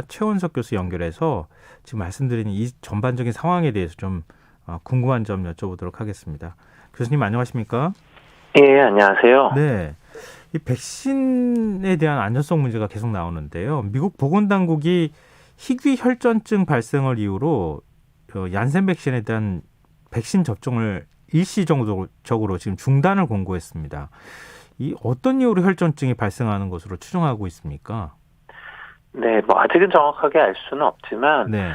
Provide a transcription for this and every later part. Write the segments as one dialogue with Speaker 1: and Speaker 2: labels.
Speaker 1: 최원석 교수 연결해서 지금 말씀드린 이 전반적인 상황에 대해서 좀 궁금한 점 여쭤보도록 하겠습니다. 교수님 안녕하십니까?
Speaker 2: 예, 안녕하세요.
Speaker 1: 네. 이 백신에 대한 안전성 문제가 계속 나오는데요. 미국 보건당국이 희귀 혈전증 발생을 이유로 얀센 백신에 대한 백신 접종을 일시적으로 지금 중단을 권고했습니다. 이 어떤 이유로 혈전증이 발생하는 것으로 추정하고 있습니까?
Speaker 2: 네, 뭐 아직은 정확하게 알 수는 없지만
Speaker 1: 네.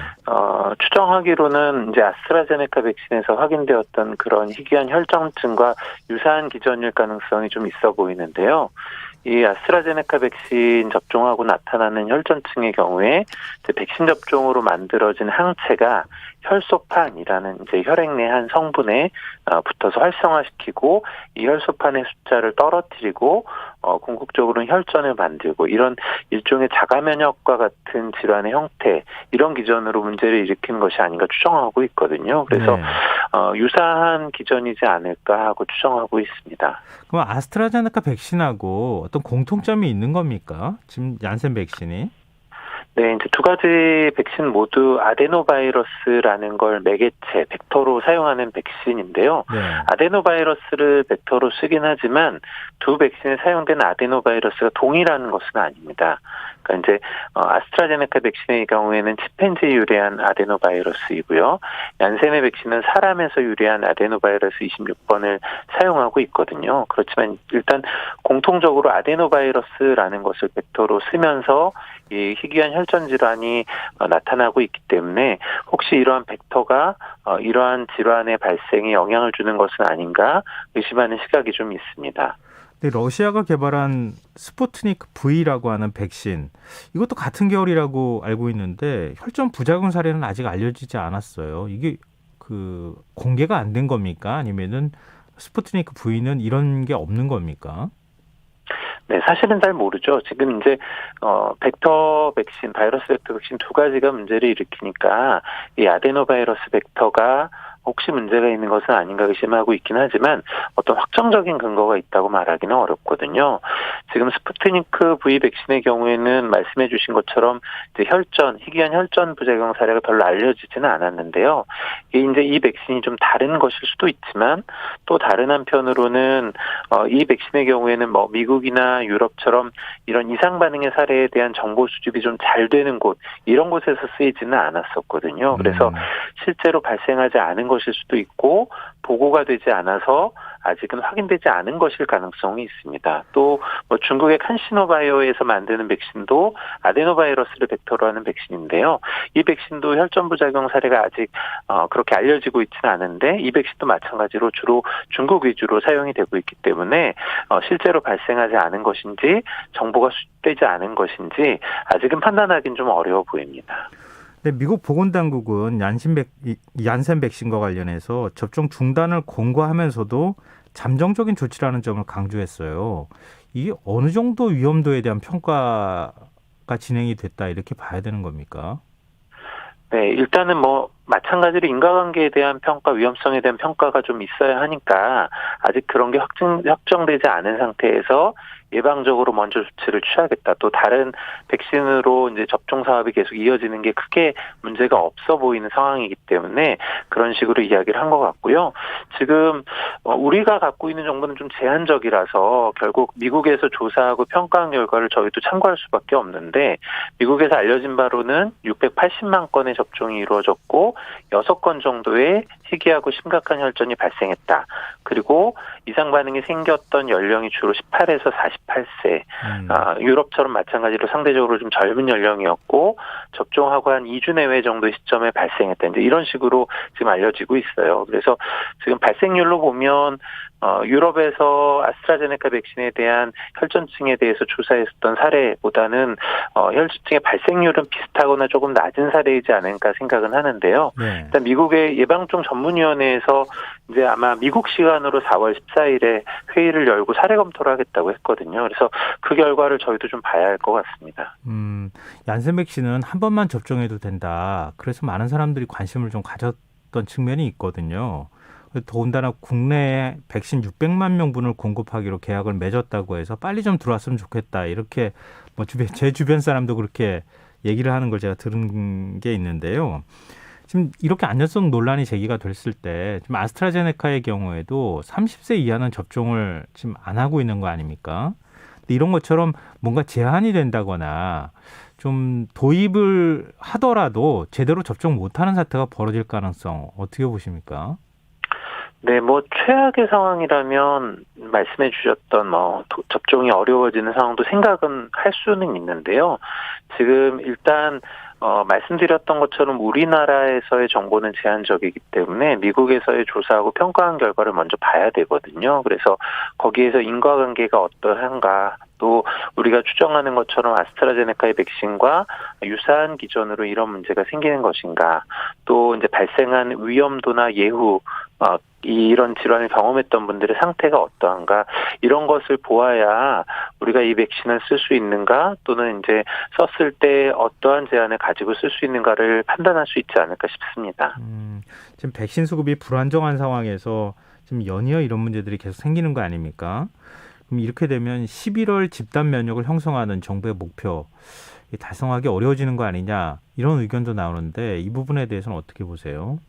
Speaker 2: 추정하기로는 이제 아스트라제네카 백신에서 확인되었던 그런 희귀한 혈전증과 유사한 기전일 가능성이 좀 있어 보이는데요. 이 아스트라제네카 백신 접종하고 나타나는 혈전증의 경우에 이제 백신 접종으로 만들어진 항체가 혈소판이라는 이제 혈액 내 한 성분에 붙어서 활성화시키고 이 혈소판의 숫자를 떨어뜨리고 궁극적으로는 혈전을 만들고 이런 일종의 자가면역과 같은 질환의 형태 이런 기전으로 문제를 일으키는 것이 아닌가 추정하고 있거든요. 그래서
Speaker 1: 네.
Speaker 2: 유사한 기전이지 않을까 하고 추정하고 있습니다.
Speaker 1: 그럼 아스트라제네카 백신하고 어떤 공통점이 있는 겁니까? 지금 얀센 백신이?
Speaker 2: 네, 이제 두 가지 백신 모두 아데노바이러스라는 걸 매개체, 벡터로 사용하는 백신인데요.
Speaker 1: 네.
Speaker 2: 아데노바이러스를 벡터로 쓰긴 하지만 두 백신에 사용된 아데노바이러스가 동일한 것은 아닙니다. 그러니까 이제 아스트라제네카 백신의 경우에는 침팬지 유래한 아데노바이러스이고요. 얀센의 백신은 사람에서 유래한 아데노바이러스 26번을 사용하고 있거든요. 그렇지만 일단 공통적으로 아데노바이러스라는 것을 벡터로 쓰면서 이 희귀한 혈전 질환이 나타나고 있기 때문에 혹시 이러한 벡터가 이러한 질환의 발생에 영향을 주는 것은 아닌가 의심하는 시각이 좀 있습니다.
Speaker 1: 러시아가 개발한 스푸트니크 V라고 하는 백신, 이것도 같은 계열이라고 알고 있는데 혈전 부작용 사례는 아직 알려지지 않았어요. 이게 공개가 안 된 겁니까? 아니면은 스푸트니크 V는 이런 게 없는 겁니까?
Speaker 2: 네, 사실은 잘 모르죠. 지금 이제 벡터 백신, 바이러스 벡터 백신 두 가지가 문제를 일으키니까 이 아데노바이러스 벡터가 혹시 문제가 있는 것은 아닌가 의심하고 있긴 하지만 어떤 확정적인 근거가 있다고 말하기는 어렵거든요. 지금 스푸트니크 V 백신의 경우에는 말씀해 주신 것처럼 이제 희귀한 혈전 부작용 사례가 별로 알려지지는 않았는데요. 이제 이 백신이 좀 다른 것일 수도 있지만 또 다른 한편으로는 이 백신의 경우에는 뭐 미국이나 유럽처럼 이런 이상 반응의 사례에 대한 정보 수집이 좀 잘 되는 곳 이런 곳에서 쓰이지는 않았었거든요. 그래서 실제로 발생하지 않은 것일 수도 있고 보고가 되지 않아서 아직은 확인되지 않은 것일 가능성이 있습니다. 또 뭐 중국의 칸시노바이오에서 만드는 백신도 아데노바이러스를 벡터로 하는 백신인데요. 이 백신도 혈전 부작용 사례가 아직 그렇게 알려지고 있지는 않은데 이 백신도 마찬가지로 주로 중국 위주로 사용이 되고 있기 때문에 실제로 발생하지 않은 것인지 정보가 수집되지 않은 것인지 아직은 판단하기는 좀 어려워 보입니다.
Speaker 1: 네, 미국 보건당국은 얀센 백신과 관련해서 접종 중단을 권고하면서도 잠정적인 조치라는 점을 강조했어요. 이게 어느 정도 위험도에 대한 평가가 진행이 됐다 이렇게 봐야 되는 겁니까?
Speaker 2: 네, 일단은 뭐 마찬가지로 인과관계에 대한 평가, 위험성에 대한 평가가 좀 있어야 하니까 아직 그런 게 확정되지 않은 상태에서 예방적으로 먼저 조치를 취하겠다. 또 다른 백신으로 이제 접종 사업이 계속 이어지는 게 크게 문제가 없어 보이는 상황이기 때문에 그런 식으로 이야기를 한 것 같고요. 지금 우리가 갖고 있는 정보는 좀 제한적이라서 결국 미국에서 조사하고 평가한 결과를 저희도 참고할 수밖에 없는데 미국에서 알려진 바로는 680만 건의 접종이 이루어졌고 6건 정도의 희귀하고 심각한 혈전이 발생했다. 그리고 이상 반응이 생겼던 연령이 주로 18에서 48세. 유럽처럼 마찬가지로 상대적으로 좀 젊은 연령이었고 접종하고 한 2주 내외 정도의 시점에 발생했다. 이제 이런 식으로 지금 알려지고 있어요. 그래서 지금 발생률로 보면 유럽에서 아스트라제네카 백신에 대한 혈전증에 대해서 조사했었던 사례보다는 혈전증의 발생률은 비슷하거나 조금 낮은 사례이지 않을까 생각은 하는데요.
Speaker 1: 네.
Speaker 2: 일단 미국의 예방종 전문위원회에서 이제 아마 미국 시간으로 4월 14일에 회의를 열고 사례 검토를 하겠다고 했거든요. 그래서 그 결과를 저희도 좀 봐야 할 것 같습니다.
Speaker 1: 얀센 백신은 한 번만 접종해도 된다. 그래서 많은 사람들이 관심을 좀 가졌던 측면이 있거든요. 더군다나 국내에 백신 600만 명분을 공급하기로 계약을 맺었다고 해서 빨리 좀 들어왔으면 좋겠다. 이렇게 제 주변 사람도 그렇게 얘기를 하는 걸 제가 들은 게 있는데요. 지금 이렇게 안전성 논란이 제기가 됐을 때 지금 아스트라제네카의 경우에도 30세 이하는 접종을 지금 안 하고 있는 거 아닙니까? 근데 이런 것처럼 뭔가 제한이 된다거나 좀 도입을 하더라도 제대로 접종 못하는 사태가 벌어질 가능성 어떻게 보십니까?
Speaker 2: 네, 뭐 최악의 상황이라면 말씀해 주셨던 접종이 어려워지는 상황도 생각은 할 수는 있는데요. 지금 일단 말씀드렸던 것처럼 우리나라에서의 정보는 제한적이기 때문에 미국에서의 조사하고 평가한 결과를 먼저 봐야 되거든요. 그래서 거기에서 인과관계가 어떠한가, 또 우리가 추정하는 것처럼 아스트라제네카의 백신과 유사한 기전으로 이런 문제가 생기는 것인가, 또 이제 발생한 위험도나 예후, 이런 질환을 경험했던 분들의 상태가 어떠한가, 이런 것을 보아야 우리가 이 백신을 쓸 수 있는가, 또는 이제 썼을 때 어떠한 제한을 가지고 쓸 수 있는가를 판단할 수 있지 않을까 싶습니다.
Speaker 1: 지금 백신 수급이 불안정한 상황에서 지금 연이어 이런 문제들이 계속 생기는 거 아닙니까? 그럼 이렇게 되면 11월 집단 면역을 형성하는 정부의 목표 달성하기 어려워지는 거 아니냐, 이런 의견도 나오는데 이 부분에 대해서는 어떻게 보세요?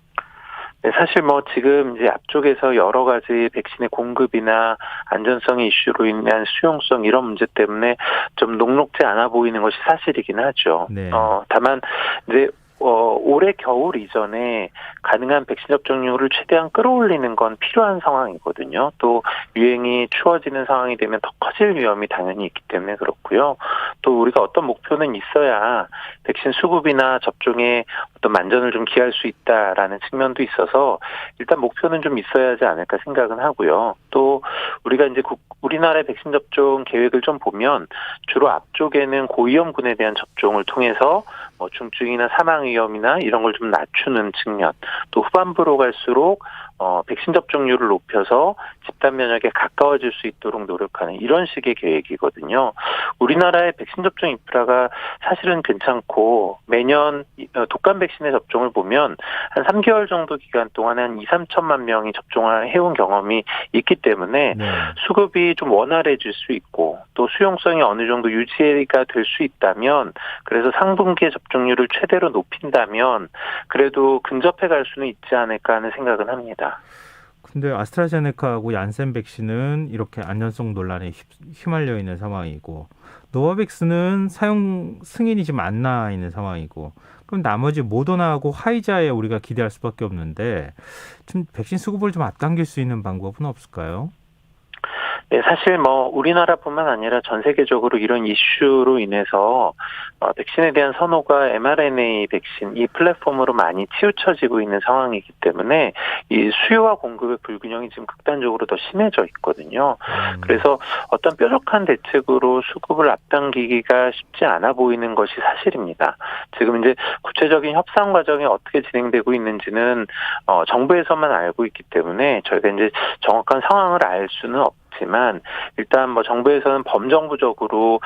Speaker 2: 네, 사실 지금 이제 앞쪽에서 여러 가지 백신의 공급이나 안전성의 이슈로 인한 수용성, 이런 문제 때문에 좀 녹록지 않아 보이는 것이 사실이긴 하죠.
Speaker 1: 네.
Speaker 2: 다만 이제 올해 겨울 이전에 가능한 백신 접종률을 최대한 끌어올리는 건 필요한 상황이거든요. 또 유행이 추워지는 상황이 되면 더 커질 위험이 당연히 있기 때문에 그렇고요. 또 우리가 어떤 목표는 있어야 백신 수급이나 접종에 어떤 만전을 좀 기할 수 있다라는 측면도 있어서 일단 목표는 좀 있어야 하지 않을까 생각은 하고요. 또 우리가 이제 우리나라의 백신 접종 계획을 좀 보면 주로 앞쪽에는 고위험군에 대한 접종을 통해서 중증이나 사망 위험이나 이런 걸 좀 낮추는 측면, 또 후반부로 갈수록 백신 접종률을 높여서 집단 면역에 가까워질 수 있도록 노력하는 이런 식의 계획이거든요. 우리나라의 백신 접종 인프라가 사실은 괜찮고, 매년 독감 백신의 접종을 보면 한 3개월 정도 기간 동안 한 2, 3천만 명이 접종을 해온 경험이 있기 때문에
Speaker 1: 네.
Speaker 2: 수급이 좀 원활해질 수 있고, 또 수용성이 어느 정도 유지가 될 수 있다면, 그래서 상분기의 접종률을 최대로 높인다면 그래도 근접해 갈 수는 있지 않을까 하는 생각은 합니다.
Speaker 1: 근데 아스트라제네카하고 얀센 백신은 이렇게 안전성 논란에 휘말려 있는 상황이고, 노바백스는 사용 승인이 지금 안 나 있는 상황이고, 그럼 나머지 모더나하고 화이자에 우리가 기대할 수밖에 없는데 좀 백신 수급을 좀 앞당길 수 있는 방법은 없을까요?
Speaker 2: 네, 사실 우리나라뿐만 아니라 전 세계적으로 이런 이슈로 인해서 백신에 대한 선호가 mRNA 백신 이 플랫폼으로 많이 치우쳐지고 있는 상황이기 때문에 이 수요와 공급의 불균형이 지금 극단적으로 더 심해져 있거든요. 그래서 어떤 뾰족한 대책으로 수급을 앞당기기가 쉽지 않아 보이는 것이 사실입니다. 지금 이제 구체적인 협상 과정이 어떻게 진행되고 있는지는 정부에서만 알고 있기 때문에 저희가 이제 정확한 상황을 알 수는 없지만, 일단 정부에서는 범정부적으로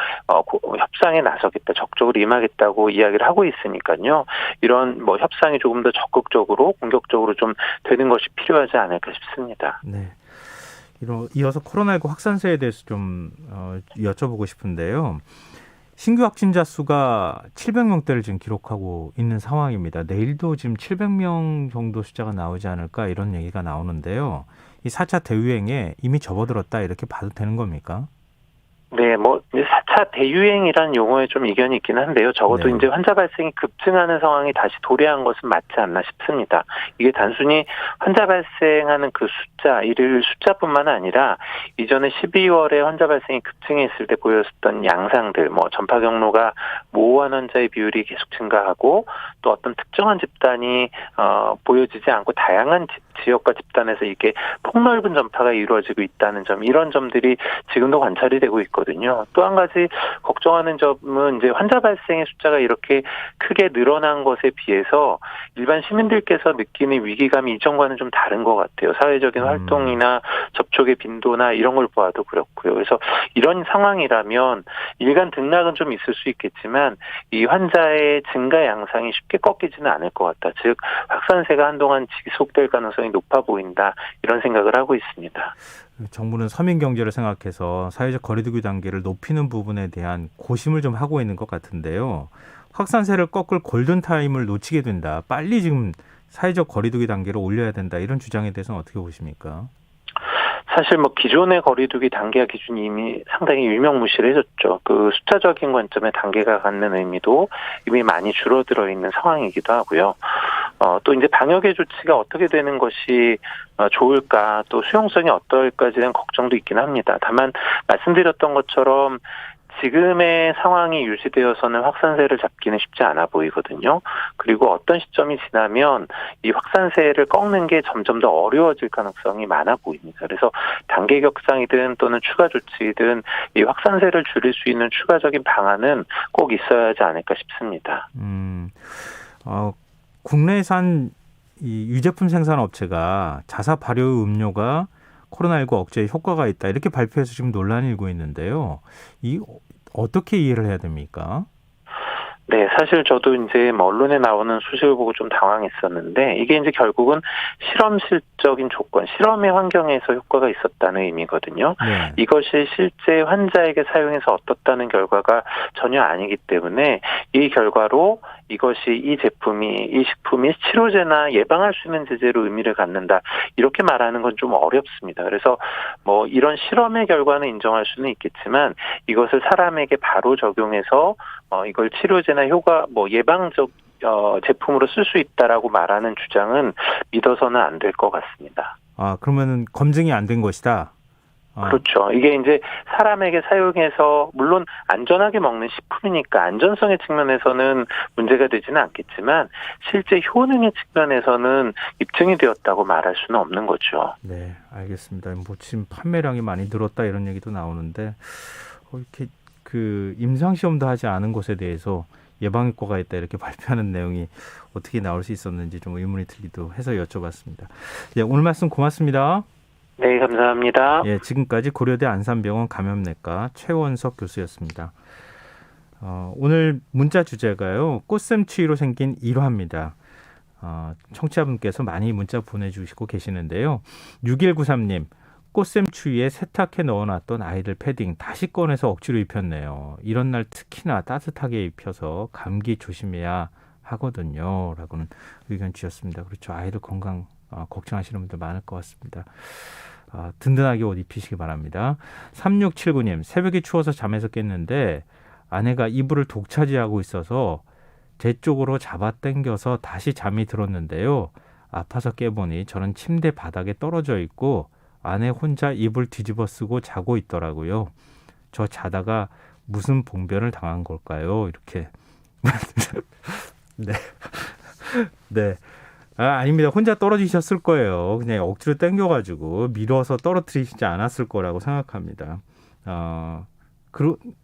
Speaker 2: 협상에 나서겠다, 적극적으로 임하겠다고 이야기를 하고 있으니까요. 이런 협상이 조금 더 적극적으로 공격적으로 좀 되는 것이 필요하지 않을까 싶습니다.
Speaker 1: 네. 이어서 코로나19 확산세에 대해서 좀 여쭤보고 싶은데요. 신규 확진자 수가 700명대를 지금 기록하고 있는 상황입니다. 내일도 지금 700명 정도 숫자가 나오지 않을까, 이런 얘기가 나오는데요. 이 4차 대유행에 이미 접어들었다, 이렇게 봐도 되는 겁니까?
Speaker 2: 네, 4차 대유행이라는 용어에 좀 이견이 있긴 한데요. 적어도
Speaker 1: 네.
Speaker 2: 이제 환자 발생이 급증하는 상황이 다시 도래한 것은 맞지 않나 싶습니다. 이게 단순히 환자 발생하는 그 숫자뿐만 아니라 이전에 12월에 환자 발생이 급증했을 때 보였었던 양상들, 전파 경로가 모호한 환자의 비율이 계속 증가하고, 또 어떤 특정한 집단이 보여지지 않고 다양한 지역과 집단에서 이렇게 폭넓은 전파가 이루어지고 있다는 점, 이런 점들이 지금도 관찰이 되고 있거든요. 또 한 가지 걱정하는 점은 이제 환자 발생의 숫자가 이렇게 크게 늘어난 것에 비해서 일반 시민들께서 느끼는 위기감이 이전과는 좀 다른 것 같아요. 사회적인 활동이나 접촉의 빈도나 이런 걸 보아도 그렇고요. 그래서 이런 상황이라면 일간 등락은 좀 있을 수 있겠지만 이 환자의 증가 양상이 쉽게 꺾이지는 않을 것 같다. 즉 확산세가 한동안 지속될 가능성이 높아 보인다, 이런 생각을 하고 있습니다.
Speaker 1: 정부는 서민 경제를 생각해서 사회적 거리두기 단계를 높이는 부분에 대한 고심을 좀 하고 있는 것 같은데요. 확산세를 꺾을 골든타임을 놓치게 된다. 빨리 지금 사회적 거리두기 단계를 올려야 된다. 이런 주장에 대해서는 어떻게 보십니까?
Speaker 2: 사실 뭐 기존의 거리두기 단계와 기준이 이미 상당히 유명무실해졌죠. 그 숫자적인 관점의 단계가 갖는 의미도 이미 많이 줄어들어 있는 상황이기도 하고요. 또 이제 방역의 조치가 어떻게 되는 것이 좋을까, 또 수용성이 어떨까에 대한 걱정도 있긴 합니다. 다만 말씀드렸던 것처럼 지금의 상황이 유지되어서는 확산세를 잡기는 쉽지 않아 보이거든요. 그리고 어떤 시점이 지나면 이 확산세를 꺾는 게 점점 더 어려워질 가능성이 많아 보입니다. 그래서 단계 격상이든 또는 추가 조치이든 이 확산세를 줄일 수 있는 추가적인 방안은 꼭 있어야 하지 않을까 싶습니다.
Speaker 1: 국내산 이 유제품 생산 업체가 자사 발효 음료가 코로나19 억제에 효과가 있다 이렇게 발표해서 지금 논란이 일고 있는데요. 이 어떻게 이해를 해야 됩니까?
Speaker 2: 네, 사실 저도 이제 언론에 나오는 소식을 보고 좀 당황했었는데, 이게 이제 결국은 실험실적인 조건, 실험의 환경에서 효과가 있었다는 의미거든요.
Speaker 1: 네.
Speaker 2: 이것이 실제 환자에게 사용해서 어떻다는 결과가 전혀 아니기 때문에 이 결과로 이것이 이 식품이 치료제나 예방할 수 있는 제재로 의미를 갖는다. 이렇게 말하는 건 좀 어렵습니다. 그래서 뭐 이런 실험의 결과는 인정할 수는 있겠지만 이것을 사람에게 바로 적용해서 이걸 치료제나 예방적 제품으로 쓸 수 있다라고 말하는 주장은 믿어서는 안 될 것 같습니다.
Speaker 1: 그러면은 검증이 안 된 것이다.
Speaker 2: 그렇죠. 이게 이제 사람에게 사용해서 물론 안전하게 먹는 식품이니까 안전성의 측면에서는 문제가 되지는 않겠지만 실제 효능의 측면에서는 입증이 되었다고 말할 수는 없는 거죠.
Speaker 1: 네, 알겠습니다. 뭐 지금 판매량이 많이 늘었다 이런 얘기도 나오는데 이렇게 그 임상 시험도 하지 않은 것에 대해서 예방 효과가 있다 이렇게 발표하는 내용이 어떻게 나올 수 있었는지 좀 의문이 들기도 해서 여쭤봤습니다. 네, 오늘 말씀 고맙습니다.
Speaker 2: 네, 감사합니다.
Speaker 1: 예, 지금까지 고려대 안산병원 감염내과 최원석 교수였습니다. 오늘 문자 주제가요. 꽃샘추위로 생긴 일화입니다. 청취자분께서 많이 문자 보내주시고 계시는데요. 6193님, 꽃샘추위에 세탁해 넣어놨던 아이들 패딩 다시 꺼내서 억지로 입혔네요. 이런 날 특히나 따뜻하게 입혀서 감기 조심해야 하거든요. 라고는 의견 주셨습니다. 그렇죠. 아이들 건강 걱정하시는 분들 많을 것 같습니다. 든든하게 옷 입히시기 바랍니다. 3679님, 새벽에 추워서 잠에서 깼는데 아내가 이불을 독차지하고 있어서 제 쪽으로 잡아당겨서 다시 잠이 들었는데요. 아파서 깨보니 저는 침대 바닥에 떨어져 있고 아내 혼자 이불 뒤집어 쓰고 자고 있더라고요. 저 자다가 무슨 봉변을 당한 걸까요? 이렇게. 네. 네. 아닙니다. 혼자 떨어지셨을 거예요. 그냥 억지로 당겨가지고 밀어서 떨어뜨리시지 않았을 거라고 생각합니다.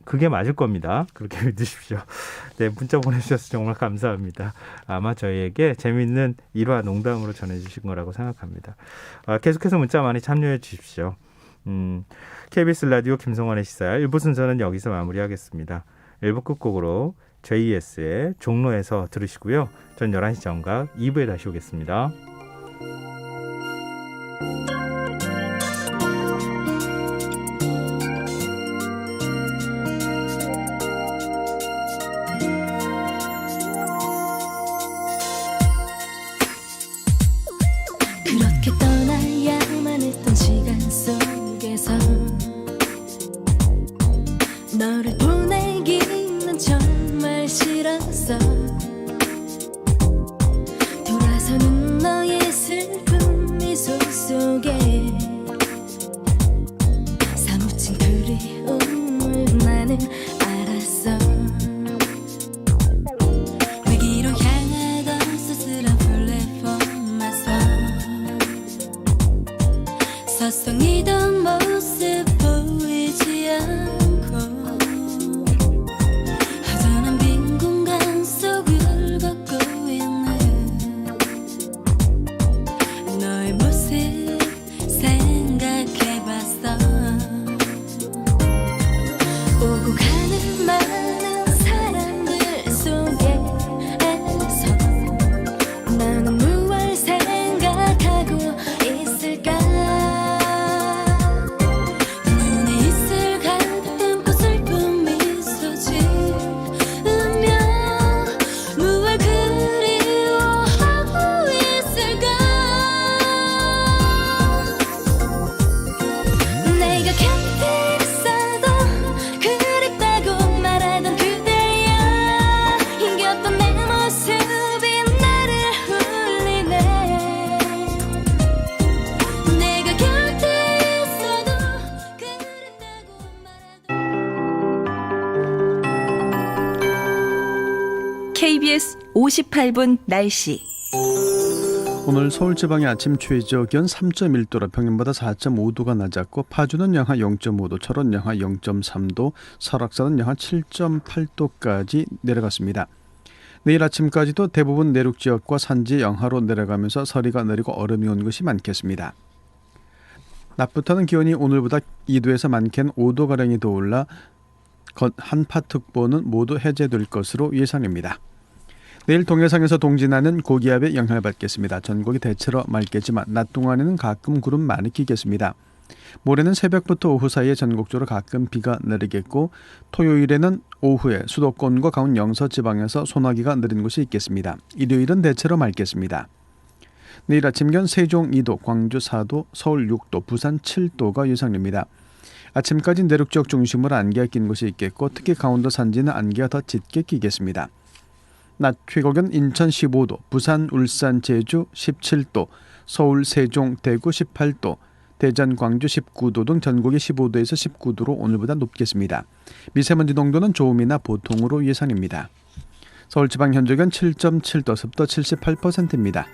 Speaker 1: 그게 맞을 겁니다. 그렇게 믿으십시오. 네, 문자 보내주셔서 정말 감사합니다. 아마 저희에게 재미있는 일화 농담으로 전해주신 거라고 생각합니다. 계속해서 문자 많이 참여해 주십시오. KBS 라디오 김성환의 시사 1부 순서는 여기서 마무리하겠습니다. 1부 끝곡으로 JS의 종로에서 들으시고요. 전 11시 정각 2부에 다시 오겠습니다.
Speaker 3: 그렇게 떠나야만 했던 시간 속에서 너를 보내기는 정말 싫었어. 돌아서는 너의
Speaker 4: KBS 58분 날씨.
Speaker 5: 오늘 서울지방의 아침 최저기온 3.1도로 평년보다 4.5도가 낮았고 파주는 영하 0.5도, 철원 영하 0.3도, 설악산은 영하 7.8도까지 내려갔습니다. 내일 아침까지도 대부분 내륙 지역과 산지 영하로 내려가면서 서리가 내리고 얼음이 온 곳이 많겠습니다. 낮부터는 기온이 오늘보다 2도에서 많게는 5도가량이 더 올라 한파특보는 모두 해제될 것으로 예상입니다. 내일 동해상에서 동진하는 고기압의 영향을 받겠습니다. 전국이 대체로 맑겠지만 낮 동안에는 가끔 구름 많이 끼겠습니다. 모레는 새벽부터 오후 사이에 전국적으로 가끔 비가 내리겠고 토요일에는 오후에 수도권과 강원 영서 지방에서 소나기가 내리는 곳이 있겠습니다. 일요일은 대체로 맑겠습니다. 내일 아침 기온 세종 2도, 광주 4도, 서울 6도, 부산 7도가 예상됩니다. 아침까지 내륙 지역 중심으로 안개가 낀 곳이 있겠고 특히 강원도 산지는 안개가 더 짙게 끼겠습니다. 낮 최고기온 인천 15도, 부산, 울산, 제주 17도, 서울, 세종, 대구 18도, 대전, 광주 19도 등 전국이 15도에서 19도로 오늘보다 높겠습니다. 미세먼지 농도는 좋음이나 보통으로 예상입니다. 서울지방 현재기온 7.7도, 습도 78%입니다.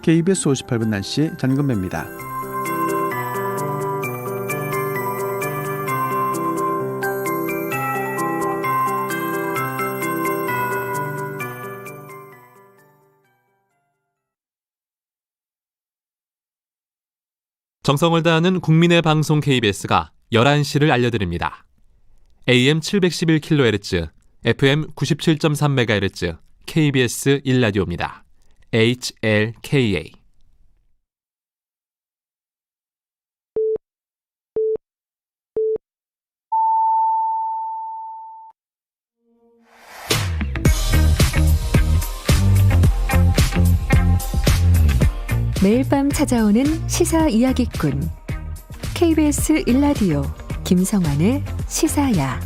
Speaker 5: KBS 58분 날씨 전금배입니다.
Speaker 6: 정성을 다하는 국민의 방송 KBS가 11시를 알려드립니다. AM 711kHz, FM 97.3MHz, KBS 1라디오입니다. HLKA.
Speaker 7: 매일 밤 찾아오는 시사 이야기꾼 KBS 1라디오 김성환의 시사야.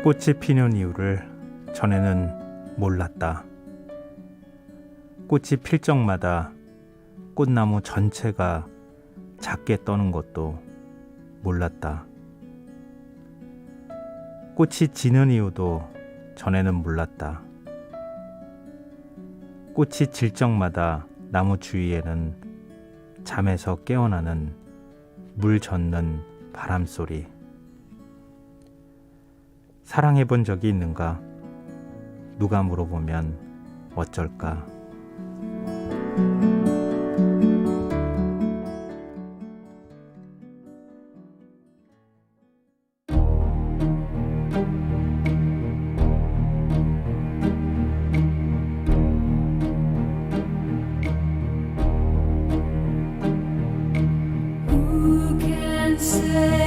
Speaker 1: 꽃이 피는 이유를 전에는 몰랐다. 꽃이 필 적마다 꽃나무 전체가 작게 떠는 것도 몰랐다. 꽃이 지는 이유도 전에는 몰랐다. 꽃이 질 적마다 나무 주위에는 잠에서 깨어나는 물 젓는 바람소리. 사랑해본 적이 있는가? 누가 물어보면 어쩔까?
Speaker 3: Who can say